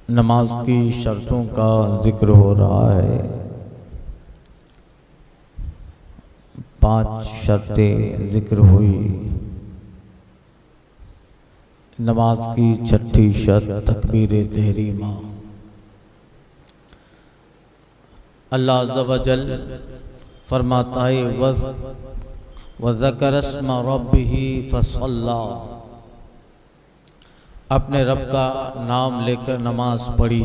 नमाज की शर्तों का जिक्र हो रहा है। 5 शर्तें जिक्र हुई। नमाज की छठी शर्त तकबीर तहरीमा। अल्लाह अज़्ज़ व जल फरमाता है वज़कर अस्मा रब्बिही फसल्ला, अपने रब का नाम लेकर नमाज पढ़ी।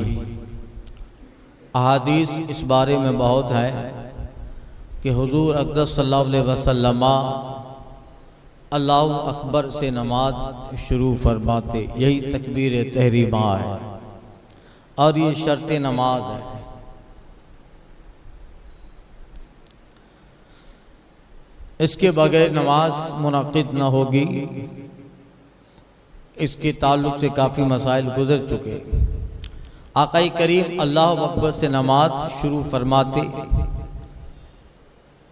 अहादीस इस बारे में बहुत है कि हुजूर अक़दस सल्लल्लाहु अलैहि वसल्लम अल्लाहु अकबर से नमाज शुरू फरमाते। यही तकबीर तहरीमा है और ये शर्त नमाज है। इसके बगैर नमाज मुनक़िद न होगी। इसके ताल्लुक़ से काफ़ी मसाइल गुज़र चुके। आक़ाई करीम अल्लाहु अकबर से नमाज शुरू फरमाते।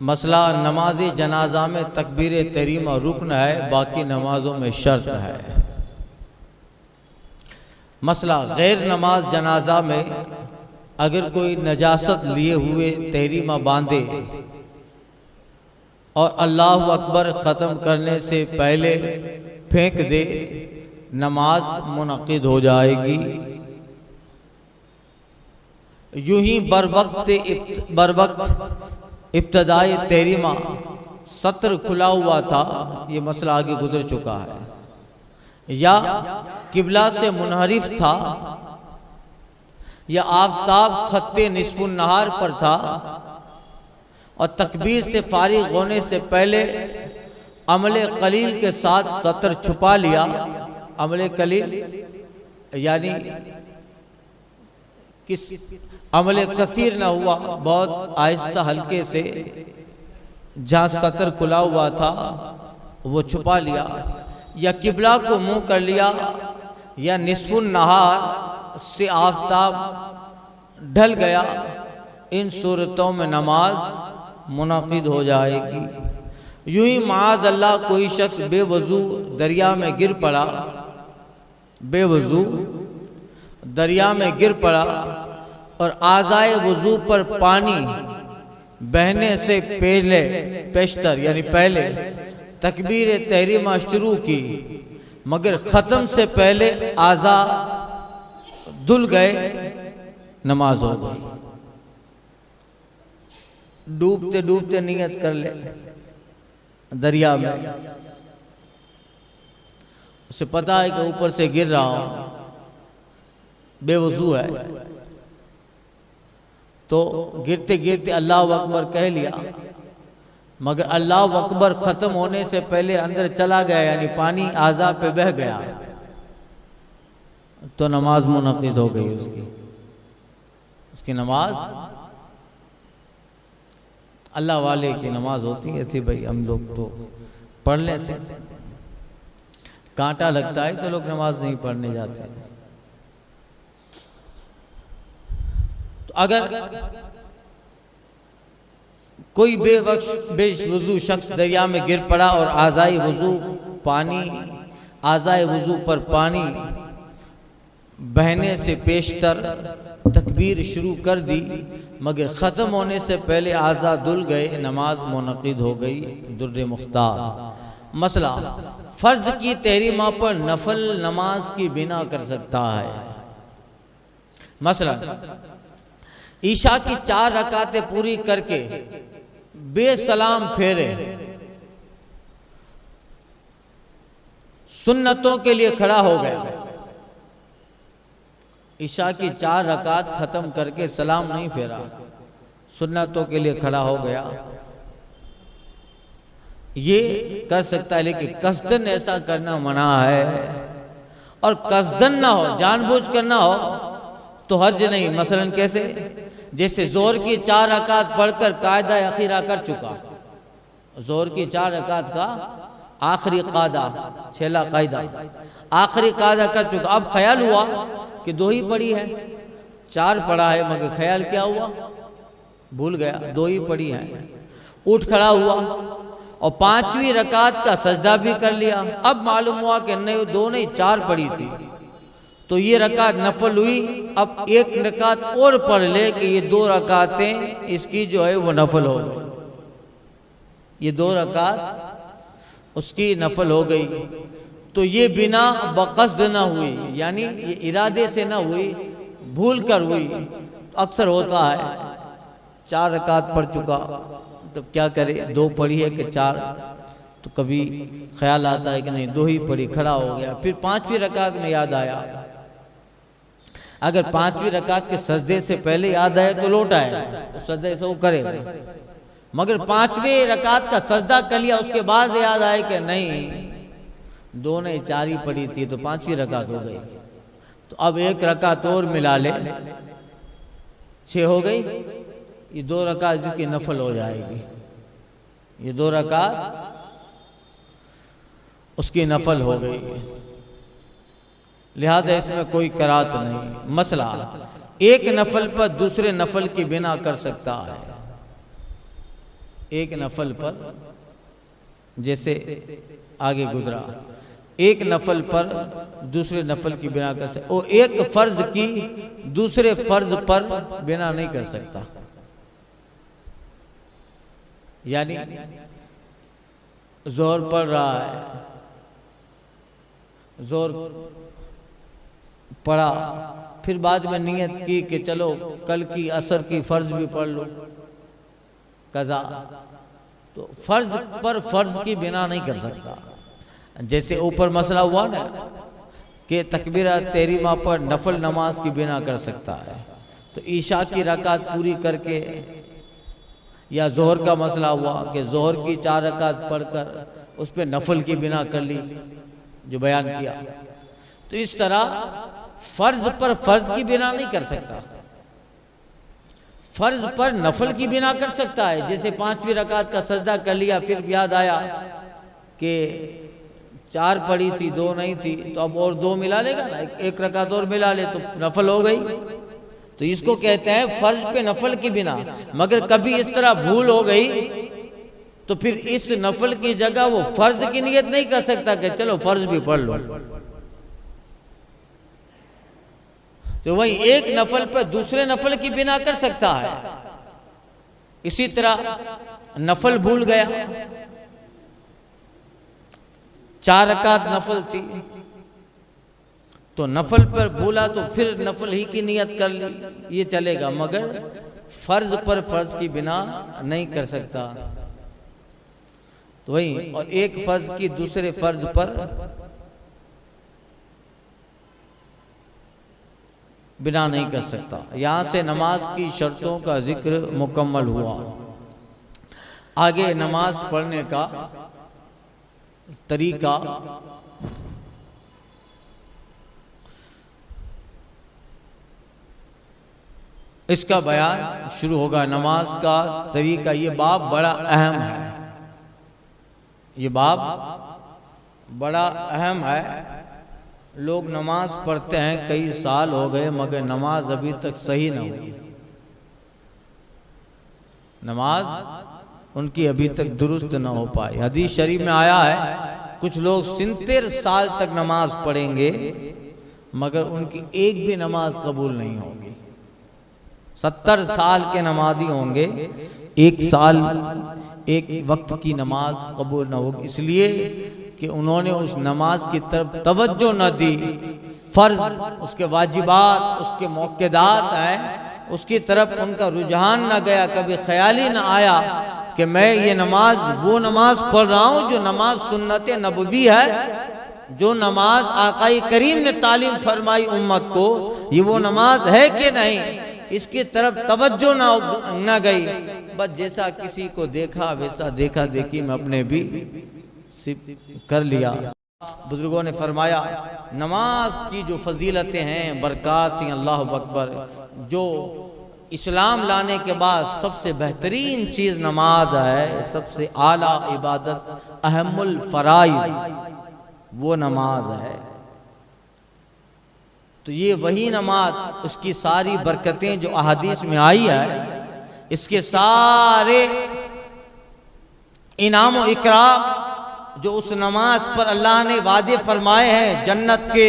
मसला नमाज जनाजा में तकबीर तहरीमा रुकन है, बाकी नमाजों में शर्त है। मसला गैर नमाज जनाजा में अगर कोई नजासत लिए हुए तहरीमा बांधे और अल्लाहु अकबर ख़त्म करने से पहले फेंक दे, नमाज मुनक़िद हो जाएगी। यूं ही बर वक्त इब्तदाई तहरीमा सत्र खुला हुआ था, ये मसला आगे गुजर चुका है, या किबला से मुनहरिफ था, या आफताब खत्ते निस्फुन नहार पर था और तकबीर से फारिग होने से पहले अमले कलील के साथ सत्र छुपा लिया। अमले कलील यानी किस अमले कसीर न हुआ, बहुत आहिस्ता हल्के से जहाँ सत्र खुला हुआ था वो छुपा लिया, या किबला को मुंह कर लिया, या निस्फुन नहार से आफताब ढल गया। इन सूरतों में नमाज मुनक़िद हो जाएगी। यूं ही माज़ अल्लाह कोई शख्स बेवजू दरिया में गिर पड़ा, बेवजू दरिया में गिर पड़ा और आज़ाए वजू पर पानी बहने से पहले पेशतर यानी पहले तकबीर तहरीमा शुरू की, मगर ख़त्म से पहले आज़ा धुल गए, नमाज हो गई। डूबते डूबते नियत कर ले दरिया में, उसे पता है कि ऊपर से गिर रहा हूं, बेवजू है, तो गिरते गिरते अल्लाह अकबर कह लिया, मगर अल्लाह अकबर ख़त्म होने से पहले अंदर चला गया, यानी पानी आज़ा पे बह गया, तो नमाज मुनक़िद हो गई उसकी नमाज। अल्लाह वाले की नमाज होती है ऐसी भाई। हम लोग तो पढ़ने से कांटा लगता है तो लोग नमाज नहीं पढ़ने जाते। तो अगर कोई बेवजू शख्स दरिया में गिर पड़ा और आज़ाए वजू पर पानी बहने से पेशतर तकबीर शुरू कर दी, मगर ख़त्म होने से पहले आज़ा धुल गए, नमाज मुनक़िद हो गई। दुर्र मुख्तार। मसला फ़र्ज़ की तहरीमा पर नफल नमाज की बिना कर सकता है। मसला ईशा की 4 रकातें पूरी करके बेसलाम फेरे सुन्नतों के लिए खड़ा हो गए। ईशा की 4 रकात ख़त्म करके सलाम नहीं फेरा, सुन्नतों के लिए खड़ा हो गया, ये कर सकता है, लेकिन कसदन ऐसा करना मना है। और कसदन ना हो, जानबूझ कर ना हो तो हर्ज नहीं। मसलन कैसे? जैसे जोर की 4 रकात पढ़कर कायदा अखीरा कर चुका, जोर की 4 रकात का आखिरी कायदा, छेला कायदा आखिरी कायदा कर चुका। अब ख्याल हुआ कि 2 ही पढ़ी है, 4 पढ़ा है, मगर ख्याल क्या हुआ, भूल गया, 2 ही पढ़ी है। उठ खड़ा हुआ और 5वीं रकात का सजदा भी कर लिया। अब मालूम हुआ कि नहीं, 2 नहीं 4 पढ़ी थी, तो ये रकात नफल हुई अब एक रकात और पढ़ ले कि ये 2 रकातें इसकी जो है वो नफल हो गई, ये 2 रकात उसकी नफल हो गई। तो ये बिना बक़स्द ना हुई, यानी ये इरादे से ना हुई, भूल कर हुई। तो अक्सर होता है 4 रकात पढ़ चुका, तो क्या करे, 2 पढ़ी है कि 4, तो कभी ख्याल आता है कि नहीं 2 ही पढ़ी, खड़ा हो गया। फिर 5वीं रकात में याद आया, अगर 5वीं रकात के सजदे से पहले याद आए तो लौट आए, तो सजदे से वो करे। मगर 5वीं रकात का सजदा कर लिया, उसके बाद याद आए कि नहीं 2 नहीं 4 ही पढ़ी थी, तो 5वीं रकात हो गई। तो अब 1 रकात और मिला ले, 6 हो गई। ये 2 रकात जिसकी नफल हो जाएगी, ये 2 रकात उसकी नफल हो गई, लिहाजा इसमें कोई करात नहीं। मसला, एक नफल पर दूसरे नफल की बिना कर सकता है। एक नफल पर, जैसे आगे गुजरा, एक नफल पर दूसरे नफल की बिना कर सकता, और एक फर्ज की दूसरे फर्ज पर बिना नहीं कर सकता। यानी जोहर पढ़ रहा है, जोहर पढ़ा, फिर बाद में नियत की कि चलो कल की असर की फर्ज भी पढ़ लो, कज़ा, तो फर्ज पर फर्ज की बिना नहीं कर सकता। जैसे ऊपर मसला हुआ ना कि तकबीरा तहरीमा पर नफल नमाज की बिना कर सकता है, तो ईशा की रकात पूरी करके, या जोहर का मसला हुआ कि जोहर की 4 रकात पढ़कर उस पर नफल की बिना कर ली, जो बयान किया। तो इस तरह फर्ज पर फर्ज की बिना नहीं कर सकता, फर्ज पर नफल की बिना कर सकता है। जैसे 5वीं रकात का सजदा कर लिया, फिर याद आया कि 4 पढ़ी थी 2 नहीं थी, तो अब और 2 मिला लेगा ना, 1 रकात और मिला ले तो नफल हो गई। तो इसको कहते हैं फर्ज पे नफल की बिना। मगर कभी इस तरह भूल हो गई तो फिर इस नफल की जगह वो फर्ज की नियत नहीं कर सकता कि चलो फर्ज भी पढ़ लो। तो वही एक नफल पर दूसरे नफल की बिना कर सकता है। इसी तरह नफल भूल गया, 4 रकात नफल थी, तो नफल पर भूला तो फिर नफल ही की नियत कर ली, ये चलेगा, मगर फर्ज पर फर्ज की बिना नहीं कर सकता। तो वही, और एक फर्ज की दूसरे फर्ज पर बिना नहीं कर सकता। यहां से नमाज की शर्तों का जिक्र मुकम्मल हुआ। आगे नमाज पढ़ने का तरीका, इसका बयान शुरू होगा। नमाज का तरीका, ये बाब बड़ा अहम है, ये बाब बड़ा अहम है। लोग नमाज पढ़ते हैं, कई साल हो गए मगर नमाज अभी तक सही न हुई, नमाज उनकी अभी तक दुरुस्त न हो पाई। हदीस शरीफ में आया है, कुछ लोग 70 साल तक नमाज पढ़ेंगे मगर उनकी एक भी नमाज कबूल नहीं होगी। 70 साल के नमाजी होंगे, 1 साल एक वक्त की नमाज कबूल न होगी, इसलिए कि उन्होंने उस नमाज की तरफ तवज्जो न दी। फर्ज, उसके वाजिबात, उसके मौक़िदात हैं, उसकी तरफ उनका रुझान न गया, कभी ख्याल ही न आया कि मैं ये नमाज, वो नमाज पढ़ रहा हूँ जो नमाज सुन्नत नबवी है, जो नमाज आकाई करीम ने तालीम फरमाई उम्मत को, ये वो नमाज है कि नहीं, इसकी तरफ तवज्जो न गई। बस जैसा किसी को देखा वैसा देखा देखी में अपने भी कर लिया। बुजुर्गों ने फरमाया, नमाज की जो फजीलतें हैं, बरक़ात हैं, अल्लाह अकबर, जो इस्लाम लाने के बाद सबसे बेहतरीन चीज़ नमाज है, सबसे आला इबादत, अहमुल फराइद, वो नमाज है। तो ये वही नमाज, उसकी सारी बरकतें जो अहादीस में आई है, इसके सारे इनाम व इकराम जो उस नमाज पर अल्लाह ने वादे फरमाए हैं जन्नत के,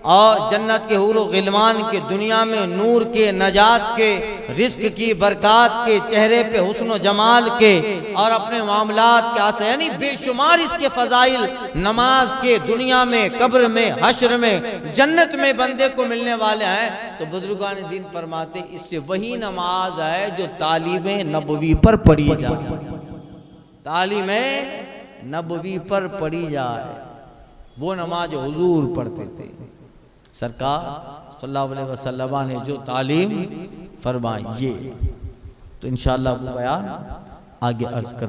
और जन्नत के हूर गिलमान के, दुनिया में नूर के, नजात के, रिस्क की, बरकत के, चेहरे पे हुस्न जमाल के और अपने मामलात के आसे, यानी बेशुमार इसके फजाइल नमाज के, दुनिया में, कब्र में, हश्र में, जन्नत में बंदे को मिलने वाले हैं। तो बुजुर्गान दीन फरमाते इससे वही नमाज है जो तालीमे नबवी पर पढ़ी जाए, तालीमे नबवी पर पढ़ी जाए, वो नमाज हुजूर पढ़ते थे। सरकार सल्लल्लाहु अलैहि वसल्लम ने जो तालीम फरमाई, ये तो इंशाअल्लाह वो बयान आगे अर्ज कर